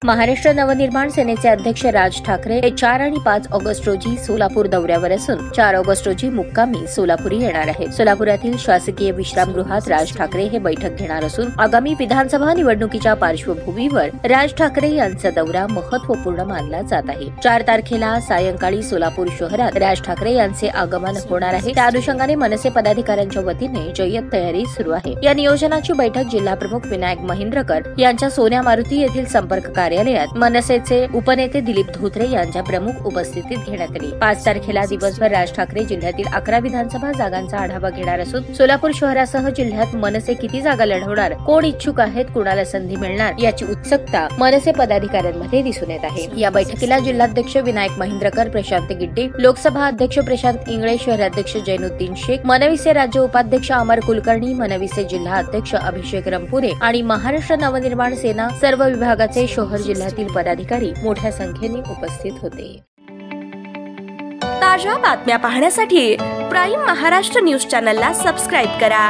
महाराष्ट्र नवनिर्माण सेनेचे अध्यक्ष राज ठाकरे हे 4 आणि 5 ऑगस्ट रोजी सोलापूर दौऱ्यावर असून 4 ऑगस्ट रोजी मुक्कामी सोलापुरी येणार आहेत। सोलापुरातील शासकीय विश्रामगृहात राज ठाकरे हे बैठक घेणार असून आगामी विधानसभा निवडणुकीच्या पार्श्वभूमीवर राज ठाकरे यांचा दौरा महत्त्वपूर्ण मानला जात आहे। 4 तारखेला सायंकाळी सोलापूर शहरात राज ठाकरे यांचे आगमन होणार आहे। त्या अनुषंगाने मनसे पदाधिकाऱ्यांच्या वतीने जय्यत तयारी सुरू आहे। या नियोजनाची बैठक जिल्हाप्रमुख विनायक महिंद्रकर यांच्या सोन्या मारुती येथील संपर्क कार्यालयात मनसेचे उपनेते दिलीप धोत्रे यांच्या प्रमुख उपस्थितीत घेण्यात आली। 5 तारखेला दिवसभर राज ठाकरे जिल्ह्यातील 11 विधानसभा जागांचा आढावा घेणार असून सोलापूर शहरासह जिल्ह्यात मनसे किती जागा लढवणार, कोण इच्छुक आहेत, कुणाला संधी मिळणार याची उत्सुकता मनसे पदाधिकाऱ्यांमध्ये दिसून येत आहे। या बैठकीला जिल्हाध्यक्ष विनायक महिंद्रकर, प्रशांत गिड्डे, लोकसभा अध्यक्ष प्रशांत इंगळे, शहराध्यक्ष जैनुद्दीन शेख, मनविसे राज्य उपाध्यक्ष अमर कुलकर्णी, मनविसे जिल्हा अध्यक्ष अभिषेक रंपुरे आणि महाराष्ट्र नवनिर्माण सेना सर्व विभागाचे शहर जिल्ह्यातील पदाधिकारी मोठ्या संख्येने उपस्थित होते। ताज्या बातम्या पाहण्यासाठी प्राईम महाराष्ट्र न्यूज चॅनलला सबस्क्राईब करा।